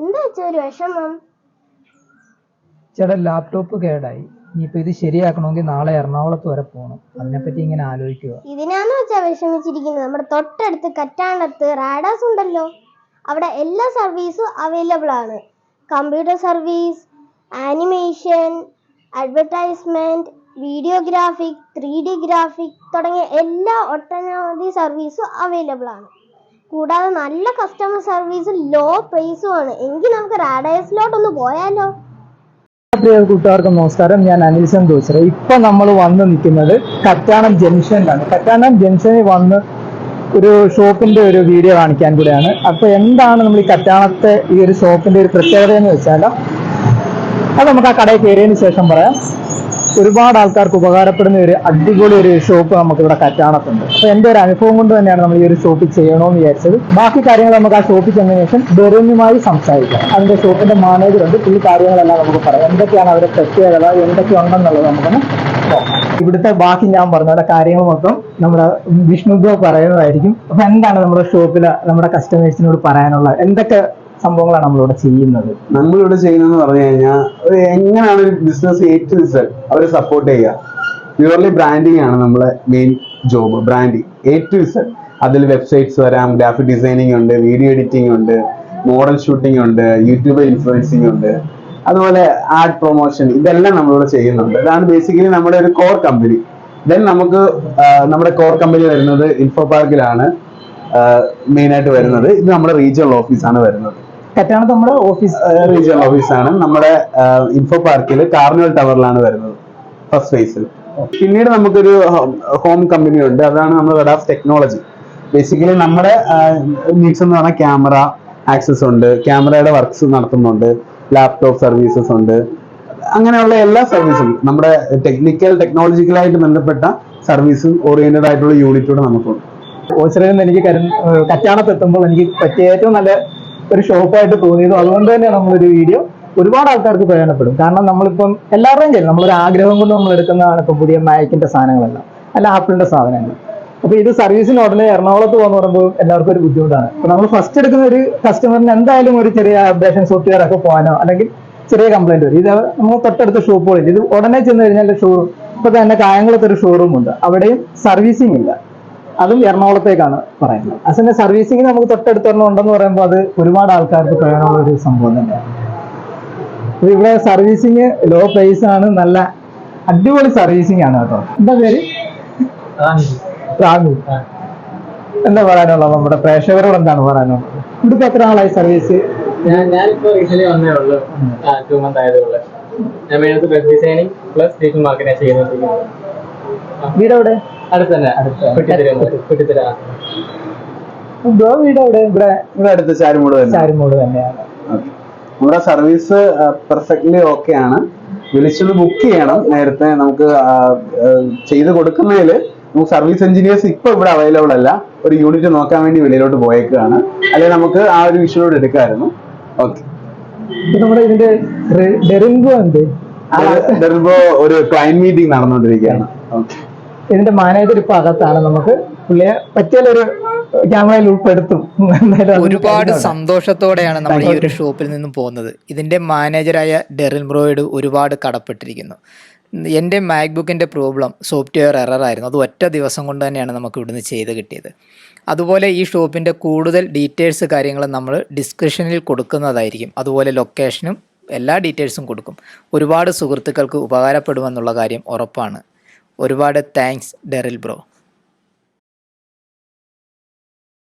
എന്താ ഒരു വിഷമം? ചേട്ടാ ലാപ്ടോപ്പ് കേടായി. ഇനിയിപ്പോ ഇത് ശരിയാക്കണമെങ്കിൽ നാളെ എറണാകുളത്ത് വരെ പോകണം. അതിനെപ്പറ്റി ഇങ്ങനെ ആലോചിക്കുക. ഇതിനാന്ന് വെച്ചാ വിഷമിച്ചിരിക്കുന്നത്. നമ്മുടെ തൊട്ടടുത്ത് കറ്റാണ്ടത്ത് റാഡാസ് ഉണ്ടല്ലോ, അവിടെ എല്ലാ സർവീസും അവൈലബിൾ ആണ്. Computer service, animation, advertisement, videographic, 3D graphic തുടങ്ങിയ എല്ലാ ഒട്ടനവധി സർവീസും അവൈലബിൾ ആണ്. കൂടാതെ നല്ല കസ്റ്റമർ സർവീസ്, ലോ പ്രൈസുമാണ്. എങ്കിൽ നമുക്ക് റാഡാസിലോട്ടൊന്ന് പോയാലോ? പ്രിയ കൂട്ടുകാർക്ക് നമസ്കാരം. ഞാൻ അനിൽ സന്തോഷ്. ഇപ്പൊ നമ്മൾ വന്ന് നിൽക്കുന്നത് കറ്റാണം ജംഗ്ഷനിലാണ്. കറ്റാണം ജംഗ്ഷനിൽ വന്ന് ഒരു ഷോപ്പിന്റെ ഒരു വീഡിയോ കാണിക്കാൻ കൂടെയാണ്. അപ്പൊ എന്താണ് നമ്മൾ ഈ കറ്റാണത്തെ ഈ ഒരു ഷോപ്പിന്റെ ഒരു പ്രത്യേകത എന്ന് വെച്ചാൽ അത് നമുക്ക് ആ കടയിൽ കയറിയതിന് ശേഷം പറയാം. ഒരുപാട് ആൾക്കാർക്ക് ഉപകാരപ്പെടുന്ന ഒരു അടിപൊളി ഒരു ഷോപ്പ് നമുക്ക് ഇവിടെ കറ്റാണത്തുണ്ട്. അപ്പൊ എന്റെ ഒരു അനുഭവം കൊണ്ട് തന്നെയാണ് നമ്മൾ ഈ ഒരു ഷോപ്പിൽ ചെയ്യണമെന്ന് വിചാരിച്ചത്. ബാക്കി കാര്യങ്ങൾ നമുക്ക് ആ ഷോപ്പിൽ ചെന്നതിന് ശേഷം ഡെറിനുമായി സംസാരിക്കാം. അതിന്റെ ഷോപ്പിന്റെ മാനേജർ ഉണ്ട്, ഈ കാര്യങ്ങളെല്ലാം നമുക്ക് പറയാം. എന്തൊക്കെയാണ് അവരുടെ പ്രത്യേകത, എന്തൊക്കെ ഉണ്ടെന്നുള്ളത് നമുക്കൊന്ന് നോക്കാം. ഇവിടുത്തെ ബാക്കി ഞാൻ പറഞ്ഞ കാര്യങ്ങൾ മൊത്തം നമ്മുടെ വിഷ്ണു ബ്രോ പറയുന്നതായിരിക്കും. അപ്പൊ എന്താണ് നമ്മുടെ ഷോപ്പിൽ നമ്മുടെ കസ്റ്റമേഴ്സിനോട് പറയാനുള്ള എന്തൊക്കെ സംഭവങ്ങളാണ് നമ്മളിവിടെ ചെയ്യുന്നത്? നമ്മളിവിടെ ചെയ്യുന്നതെന്ന് പറഞ്ഞു കഴിഞ്ഞാൽ എങ്ങനെയാണ് ഒരു ബിസിനസ് A to Z അവരെ സപ്പോർട്ട് ചെയ്യുക. പ്യൂർലി ബ്രാൻഡിങ് ആണ് നമ്മളെ main job. Branding A to Z. അതിൽ വെബ്സൈറ്റ്സ് വരാം, ഗ്രാഫിക് ഡിസൈനിങ് ഉണ്ട്, വീഡിയോ എഡിറ്റിംഗ് ഉണ്ട്, മോഡൽ ഷൂട്ടിംഗ് ഉണ്ട്, യൂട്യൂബ് ഇൻഫ്ലുവൻസിങ് ഉണ്ട്, അതുപോലെ ആഡ് പ്രൊമോഷൻ, ഇതെല്ലാം നമ്മളിവിടെ ചെയ്യുന്നുണ്ട്. ഇതാണ് ബേസിക്കലി നമ്മുടെ ഒരു കോർ കമ്പനി. ദെൻ നമുക്ക് നമ്മുടെ കോർ കമ്പനി വരുന്നത് ഇൻഫോ പാർക്കിലാണ് മെയിൻ ആയിട്ട് വരുന്നത്. ഇത് നമ്മുടെ റീജിയണൽ ഓഫീസാണ് വരുന്നത്. കറ്റാണത്ത് നമ്മുടെ ഓഫീസ് റീജിയണൽ ഓഫീസാണ്. നമ്മുടെ ഇൻഫോ പാർക്കിൽ കാർണിവൽ ടവറിലാണ് വരുന്നത് ഫസ്റ്റ് ഫേസിൽ. പിന്നീട് നമുക്കൊരു ഹോം കമ്പനി ഉണ്ട്, അതാണ് നമ്മുടെ റെഡാസ് ടെക്നോളജി. ബേസിക്കലി നമ്മുടെ നീഡ്സ് എന്ന് പറഞ്ഞാൽ ക്യാമറ ആക്സസ് ഉണ്ട്, ക്യാമറയുടെ വർക്ക്സ് നടത്തുന്നുണ്ട്, ലാപ്ടോപ്പ് സർവീസസ് ഉണ്ട്, അങ്ങനെയുള്ള എല്ലാ സർവീസും നമ്മുടെ ടെക്നോളജിക്കലായിട്ട് ബന്ധപ്പെട്ട സർവീസും ഓറിയന്റഡ് ആയിട്ടുള്ള യൂണിറ്റോട് നമുക്കുണ്ട്. ഓച്ചിറയിൽ നിന്ന് എനിക്ക് കറ്റാണത്ത് എത്തുമ്പോൾ എനിക്ക് പറ്റിയ ഏറ്റവും നല്ല ഒരു ഷോപ്പായിട്ട് തോന്നിയതും അതുകൊണ്ട് തന്നെയാണ് നമ്മളൊരു വീഡിയോ ഒരുപാട് ആൾക്കാർക്ക് പ്രയോജനപ്പെടും. കാരണം നമ്മളിപ്പം എല്ലാവരുടെയും ചെയ്യും, നമ്മളൊരു ആഗ്രഹം കൊണ്ട് നമ്മൾ എടുക്കുന്നതാണ് ഇപ്പം പുതിയ മാക്കിന്റെ സാധനങ്ങളെല്ലാം, അല്ല ആപ്പിളിന്റെ സാധനങ്ങൾ. അപ്പൊ ഇത് സർവീസിന് ഉടനെ എറണാകുളത്ത് പോകുന്ന പറയുമ്പോൾ എല്ലാവർക്കും ഒരു ബുദ്ധിമുട്ടാണ്. അപ്പൊ നമ്മൾ ഫസ്റ്റ് എടുക്കുന്ന ഒരു കസ്റ്റമറിന് എന്തായാലും ഒരു ചെറിയ അപ്ഡേഷൻ സോഫ്റ്റ്വെയർ ഒക്കെ പോകാനോ അല്ലെങ്കിൽ ചെറിയ കംപ്ലൈന്റ് വരും. ഇത് നമ്മൾ തൊട്ടടുത്ത ഷോപ്പുകളിൽ ഇത് ഉടനെ ചെന്ന് കഴിഞ്ഞാൽ ഷോറൂം, ഇപ്പൊ തന്നെ കായംകുളത്ത് ഒരു ഷോറൂം ഉണ്ട്, അവിടെയും സർവീസിങ് ഇല്ല. അതും എറണാകുളത്തേക്കാണ് പറയുന്നത്. അതിന്റെ സർവീസിങ് നമുക്ക് തൊട്ടടുത്തൊരെണ്ണം ഉണ്ടെന്ന് പറയുമ്പോൾ അത് ഒരുപാട് ആൾക്കാർക്ക് പ്രയോജനമുള്ള ഒരു സംഭവം തന്നെയാണ്. ഇവിടെ സർവീസിങ് ലോ പ്രൈസ് ആണ്, നല്ല അടിപൊളി സർവീസിങ് ആണ് കേട്ടോ. എന്താ പേര്? റാമി. എന്താ പറയാനുള്ളത് നമ്മുടെ പ്രേക്ഷകരോട് എന്താണ് പറയാനുള്ളത്? ഇവിടെ എത്ര ആളായി സർവീസ്? ഞാനിപ്പോ റീസെന്റ് വന്നേ ഉള്ളൂ, 2 months ആയതുള്ളൂ. ഞാൻ മെയിനായിട്ട് web designing plus digital marketing ചെയ്യുന്നത്. വീട് എവിടെ? അടുത്ത് തന്നെ, കുട്ടിത്തര. വീട് എവിടെ? ഇവിടെ അടുത്ത് ചാരുമൂട് തന്നെയാണ്. നമ്മുടെ സർവീസ് പെർഫെക്റ്റ്ലി ഓക്കെ ആണ്. വിളിച്ചത് ബുക്ക് ചെയ്യണം നേരത്തെ. നമുക്ക് ചെയ്ത് കൊടുക്കുന്നതിൽ നമുക്ക് സർവീസ് എഞ്ചിനീയേഴ്സ് ഇപ്പൊ ഇവിടെ അവൈലബിൾ അല്ല. ഒരു യൂണിറ്റ് നോക്കാൻ വേണ്ടി വെളിയിലോട്ട് പോയേക്കാണ്. അല്ലെങ്കിൽ നമുക്ക് ആ ഒരു വിഷയോട് എടുക്കാമായിരുന്നു. ഓക്കെ, നമ്മുടെ ഇതിന്റെ ഡെറിൻബോ ഒരു ക്ലയന്റ് മീറ്റിംഗ് നടന്നുകൊണ്ടിരിക്കുകയാണ്. ഓക്കെ, ഇതിന്റെ മാനേജർ ഇപ്പൊ അകത്താണ്. നമുക്ക് പുള്ളിയെ പറ്റിയാലൊരു ക്യാമറയിൽ ഉൾപ്പെടുത്തും. ഒരുപാട് സന്തോഷത്തോടെയാണ് നമ്മൾ ഈ ഒരു ഷോപ്പിൽ നിന്നും പോകുന്നത്. ഇതിന്റെ മാനേജറായ ഡെറിൻ ബ്രോയോട് ഒരുപാട് കടപ്പെട്ടിരിക്കുന്നു. എൻ്റെ മാക്ബുക്കിൻ്റെ പ്രോബ്ലം സോഫ്റ്റ്വെയർ എററായിരുന്നു. അത് ഒറ്റ ദിവസം കൊണ്ട് തന്നെയാണ് നമുക്ക് ഇവിടുന്ന് ചെയ്ത് കിട്ടിയത്. അതുപോലെ ഈ ഷോപ്പിൻ്റെ കൂടുതൽ ഡീറ്റെയിൽസ് കാര്യങ്ങൾ നമ്മൾ ഡിസ്ക്രിപ്ഷനിൽ കൊടുക്കുന്നതായിരിക്കും. അതുപോലെ ലൊക്കേഷനും എല്ലാ ഡീറ്റെയിൽസും കൊടുക്കും. ഒരുപാട് സുഹൃത്തുക്കൾക്ക് ഉപകാരപ്പെടുമെന്നുള്ള കാര്യം ഉറപ്പാണ്. ഒരുപാട് താങ്ക്സ് ഡെറിൽ ബ്രോ.